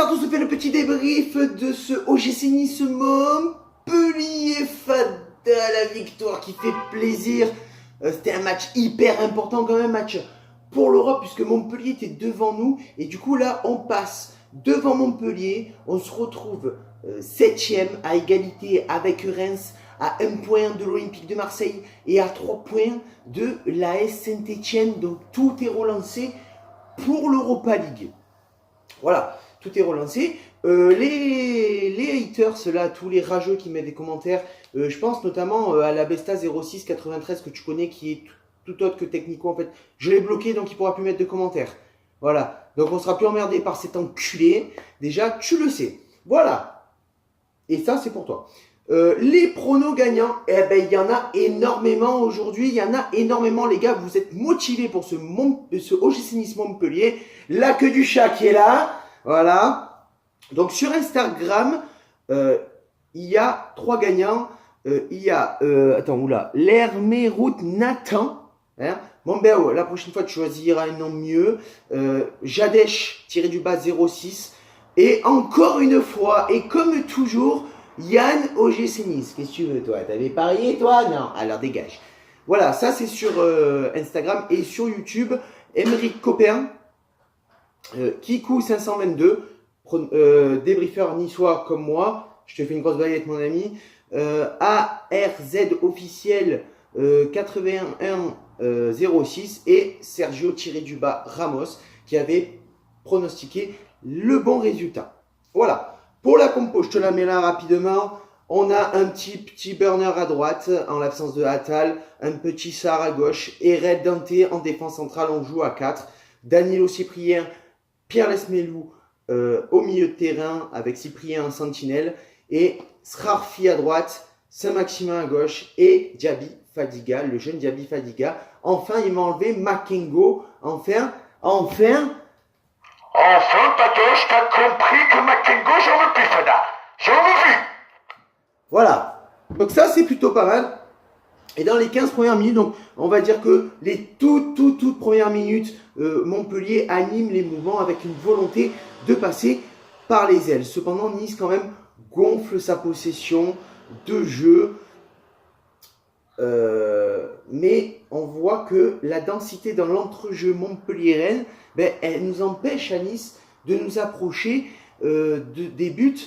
On se fait le petit débrief de ce OGC Nice Montpellier Fada, la victoire qui fait plaisir. C'était un match hyper important quand même, match pour l'Europe puisque Montpellier était devant nous et du coup là on passe devant Montpellier, on se retrouve 7ème à égalité avec Reims, à 1 point de l'Olympique de Marseille et à 3 points de l'AS Saint-Etienne. Donc tout est relancé pour l'Europa League. Voilà. Tout est relancé. Les haters, là, tous les rageux qui mettent des commentaires, je pense notamment à la Besta 0693 que tu connais, qui est tout autre que Technico en fait. Je l'ai bloqué donc il ne pourra plus mettre de commentaires. Voilà. Donc on ne sera plus emmerdé par cet enculé. Déjà, tu le sais. Voilà. Et ça, c'est pour toi. Les pronos gagnants, eh ben, il y en a énormément aujourd'hui. Il y en a énormément, les gars. Vous êtes motivés pour ce OGC Nice Montpellier. La queue du chat qui est là. Voilà. Donc sur Instagram, il y a 3 gagnants. Il y a l'Herméroute Nathan. Hein. Bon ben la prochaine fois tu choisiras un nom mieux. Jadesh-06. Et encore une fois, et comme toujours, Yann OGC Nice. Qu'est-ce que tu veux toi? T'avais parié toi? Non. Alors dégage. Voilà, ça c'est sur Instagram et sur YouTube. Émeric Copin. Kikou 522, débriefeur niçois comme moi, je te fais une grosse baguette mon ami. ARZ officiel 8106 et Sergio-Ramos qui avait pronostiqué le bon résultat. Voilà, pour la compo, je te la mets là rapidement. On a un petit burner à droite en l'absence de Attal, un petit Sarr à gauche et Red Dante en défense centrale, on joue à 4. Danilo Cyprien, Pierre Lesmelou au milieu de terrain avec Cyprien en sentinelle et Srarfi à droite, Saint-Maximin à gauche et Diaby Fadiga, le jeune Diaby Fadiga. Enfin, il m'a enlevé Makengo. Enfin, Patoche, t'as compris que Makengo, j'en veux plus, Fada. J'en veux plus. Voilà. Donc ça, c'est plutôt pas mal. Et dans les 15 premières minutes, donc on va dire que les toutes premières minutes, Montpellier anime les mouvements avec une volonté de passer par les ailes. Cependant, Nice quand même gonfle sa possession de jeu. Mais on voit que la densité dans l'entrejeu Montpellier-Rennes, elle nous empêche à Nice de nous approcher des buts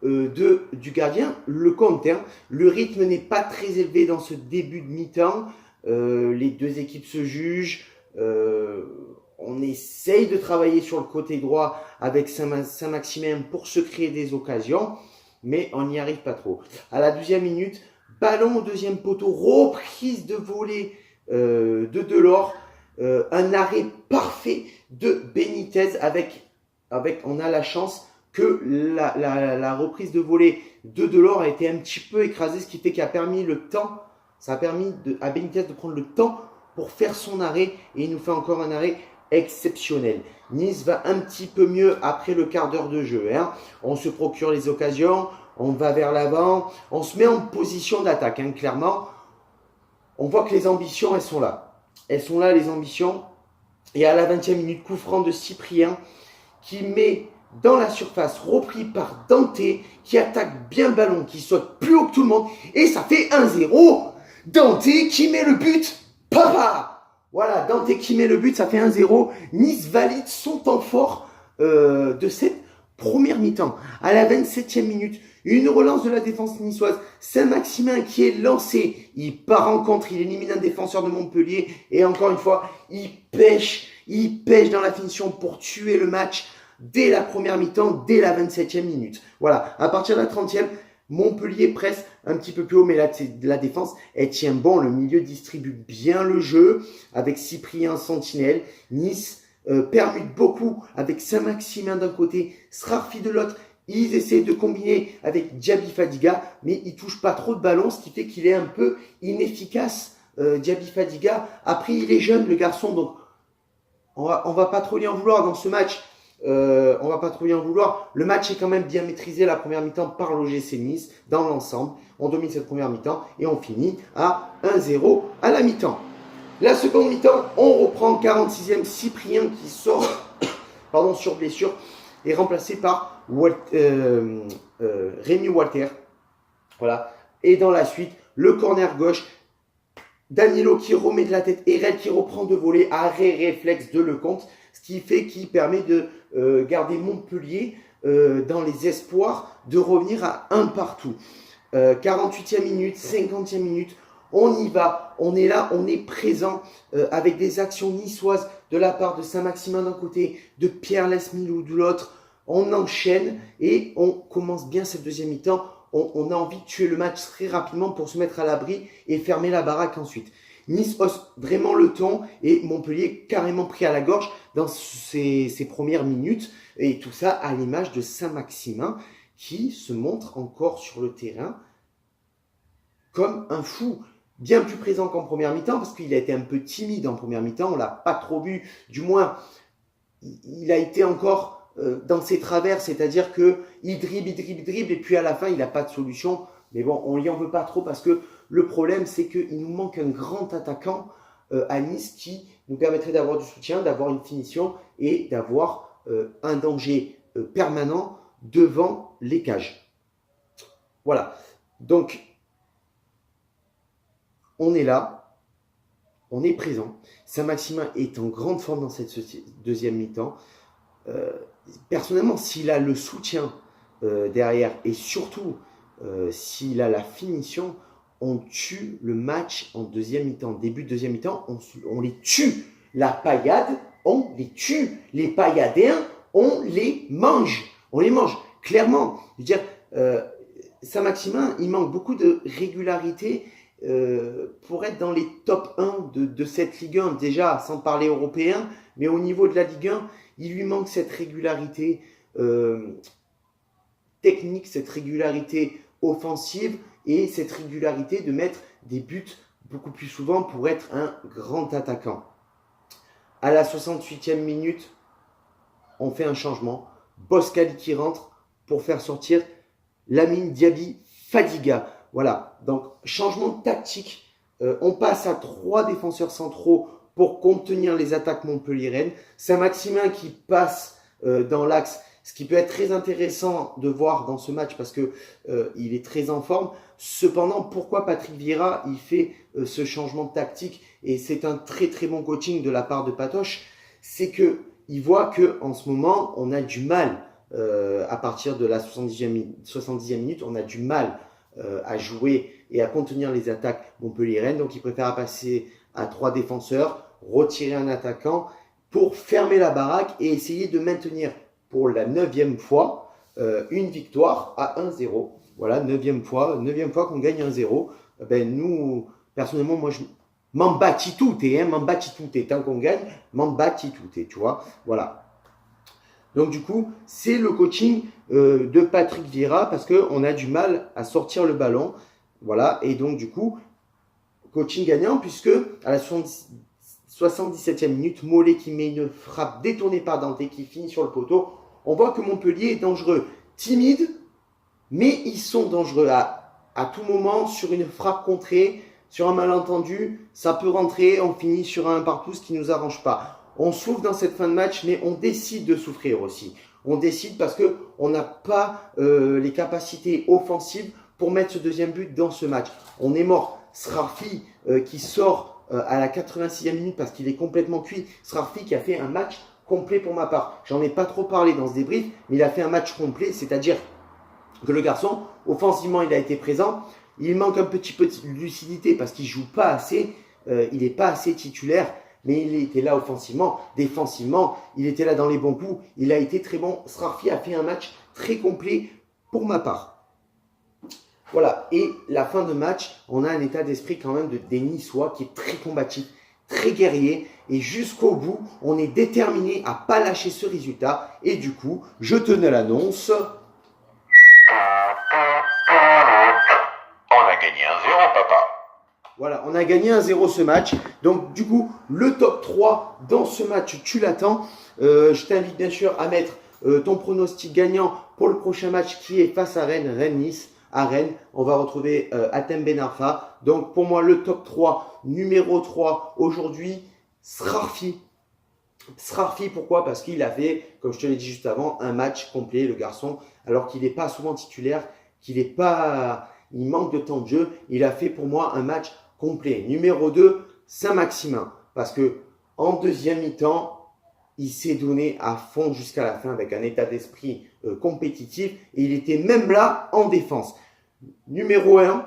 du gardien, le compte. Hein. Le rythme n'est pas très élevé dans ce début de mi-temps. Les deux équipes se jugent. On essaye de travailler sur le côté droit avec Saint-Maximin pour se créer des occasions, mais on n'y arrive pas trop. À la 12e minute, ballon au deuxième poteau, reprise de volée de Delors, un arrêt parfait de Benitez on a la chance que la reprise de volée de Delors a été un petit peu écrasée, ce qui fait qu'il a permis à Benitez de prendre le temps pour faire son arrêt, et il nous fait encore un arrêt exceptionnel. Nice va un petit peu mieux après le quart d'heure de jeu. Hein. On se procure les occasions, on va vers l'avant, on se met en position d'attaque. Hein, clairement, on voit que les ambitions, elles sont là. Elles sont là, les ambitions. Et à la 20e minute, coup franc de Cyprien qui met dans la surface, repris par Dante, qui attaque bien le ballon, qui saute plus haut que tout le monde. Et ça fait 1-0. Dante qui met le but. Papa! Voilà, Dante qui met le but, ça fait 1-0. Nice valide son temps fort de cette première mi-temps. À la 27e minute, une relance de la défense niçoise. Saint-Maximin qui est lancé. Il part en contre, il élimine un défenseur de Montpellier. Et encore une fois, il pêche dans la finition pour tuer le match dès la première mi-temps, dès la 27e minute. Voilà, à partir de la 30e, Montpellier presse un petit peu plus haut, mais là, la défense, elle tient bon. Le milieu distribue bien le jeu avec Cyprien Sentinelle. Nice permute beaucoup avec Saint-Maximin d'un côté, Srarfi de l'autre. Ils essaient de combiner avec Diaby Fadiga, mais ils touchent pas trop de ballon, ce qui fait qu'il est un peu inefficace, Diaby Fadiga. Après, il est jeune, le garçon, donc on va pas trop lui en vouloir dans ce match. on va pas trop y en vouloir. Le match est quand même bien maîtrisé la première mi-temps par l'OGC Nice dans l'ensemble. On domine cette première mi-temps et on finit à 1-0 à la mi-temps. La seconde mi-temps, on reprend 46e Cyprien qui sort sur blessure et remplacé par Rémi Walter. Voilà. Et dans la suite, le corner gauche, Danilo qui remet de la tête, Erel qui reprend de voler, arrêt réflexe de Lecomte, ce qui permet de garder Montpellier dans les espoirs de revenir à un partout. 48e minute, 50e minute, on y va, on est là, on est présent avec des actions niçoises de la part de Saint-Maximin d'un côté, de Pierre Lesmilou de l'autre. On enchaîne et on commence bien cette deuxième mi-temps. On a envie de tuer le match très rapidement pour se mettre à l'abri et fermer la baraque ensuite. Nice hausse vraiment le ton et Montpellier carrément pris à la gorge dans ses premières minutes. Et tout ça à l'image de Saint-Maximin qui se montre encore sur le terrain comme un fou. Bien plus présent qu'en première mi-temps parce qu'il a été un peu timide en première mi-temps. On l'a pas trop vu. Du moins, il a été encore dans ses travers, c'est-à-dire qu'il dribble et puis à la fin, il n'a pas de solution. Mais bon, on n'y en veut pas trop parce que le problème, c'est qu'il nous manque un grand attaquant à Nice qui nous permettrait d'avoir du soutien, d'avoir une finition et d'avoir un danger permanent devant les cages. Voilà. Donc, on est là, on est présent. Saint-Maximin est en grande forme dans cette deuxième mi-temps. Personnellement, s'il a le soutien derrière et surtout s'il a la finition, on tue le match en deuxième mi-temps. Début de deuxième mi-temps, on les tue. La paillade, on les tue. Les pailladéens, on les mange. On les mange, clairement. Je veux dire, Saint-Maximin, il manque beaucoup de régularité pour être dans les top 1 de cette Ligue 1, déjà sans parler européen, mais au niveau de la Ligue 1, il lui manque cette régularité technique, cette régularité offensive et cette régularité de mettre des buts beaucoup plus souvent pour être un grand attaquant. À la 68e minute, on fait un changement. Boskali qui rentre pour faire sortir Lamine Diaby Fadiga. Voilà, donc changement tactique. On passe à 3 défenseurs centraux pour contenir les attaques montpelliéraines. Saint-Maximin qui passe dans l'axe, ce qui peut être très intéressant de voir dans ce match parce que il est très en forme. Cependant, pourquoi Patrick Vieira il fait ce changement de tactique et c'est un très très bon coaching de la part de Patoche, c'est que il voit que en ce moment on a du mal à partir de la 70e minute, on a du mal à jouer et à contenir les attaques montpelliéraines. Donc il préfère passer à 3 défenseurs, retirer un attaquant pour fermer la baraque et essayer de maintenir pour la 9e fois une victoire à 1-0. Voilà, 9e fois qu'on gagne 1-0. Ben nous, personnellement, moi je m'en bâtis tout, tant qu'on gagne, m'en bâtis tout, tu vois, voilà. Donc du coup, c'est le coaching de Patrick Vieira parce qu'on a du mal à sortir le ballon, voilà, et donc du coup, coaching gagnant puisque à la 77e minute, Mollet qui met une frappe détournée par Dante qui finit sur le poteau. On voit que Montpellier est dangereux, timide, mais ils sont dangereux à tout moment sur une frappe contrée, sur un malentendu, ça peut rentrer, on finit sur un partout, ce qui ne nous arrange pas. On souffre dans cette fin de match, mais on décide de souffrir aussi. On décide parce qu'on n'a pas les capacités offensives pour mettre ce deuxième but dans ce match. On est mort. Srarfi qui sort à la 86e minute parce qu'il est complètement cuit. Srarfi qui a fait un match complet pour ma part. J'en ai pas trop parlé dans ce débrief, mais il a fait un match complet, c'est-à-dire que le garçon, offensivement, il a été présent. Il manque un petit peu de lucidité parce qu'il joue pas assez. Il n'est pas assez titulaire. Mais il était là offensivement, défensivement, il était là dans les bons coups, il a été très bon. Srarfi a fait un match très complet pour ma part. Voilà, et la fin de match, on a un état d'esprit quand même des Niçois qui est très combatif, très guerrier, et jusqu'au bout, on est déterminé à pas lâcher ce résultat, et du coup, je tenais l'annonce. On a gagné 1-0, papa. Voilà, on a gagné 1-0 ce match. Donc, du coup, le top 3 dans ce match, tu l'attends. Je t'invite bien sûr à mettre ton pronostic gagnant pour le prochain match qui est face à Rennes, Rennes-Nice. À Rennes, on va retrouver Hatem Ben Arfa. Donc, pour moi, le top 3, numéro 3 aujourd'hui, Srarfi. Srarfi, pourquoi? Parce qu'il a fait, comme je te l'ai dit juste avant, un match complet, le garçon, alors qu'il n'est pas souvent titulaire, il manque de temps de jeu. Il a fait pour moi un match complet. Numéro 2, Saint-Maximin. Parce que en deuxième mi-temps, il s'est donné à fond jusqu'à la fin avec un état d'esprit compétitif. Et il était même là en défense. Numéro 1,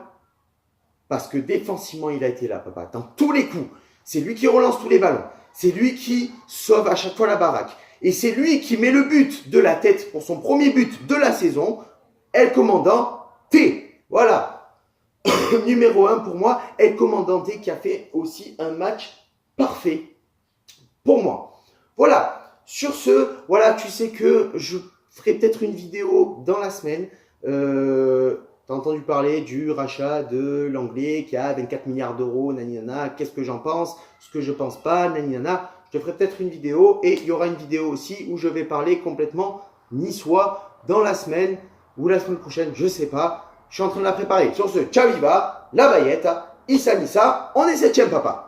parce que défensivement, il a été là, papa. Dans tous les coups. C'est lui qui relance tous les ballons. C'est lui qui sauve à chaque fois la baraque. Et c'est lui qui met le but de la tête pour son premier but de la saison. El Commandant T. Voilà. Numéro 1 pour moi, El Commandant T qui a fait aussi un match parfait pour moi. Voilà. Sur ce, voilà, tu sais que je ferai peut-être une vidéo dans la semaine. T'as entendu parler du rachat de l'anglais qui a 24 milliards d'euros, naninana, qu'est-ce que j'en pense, ce que je pense pas, naninana. Je te ferai peut-être une vidéo et il y aura une vidéo aussi où je vais parler complètement niçois dans la semaine ou la semaine prochaine, je sais pas. Je suis en train de la préparer. Sur ce, ciao viva, la Bayette, Issa Nissa, on est 7e papa.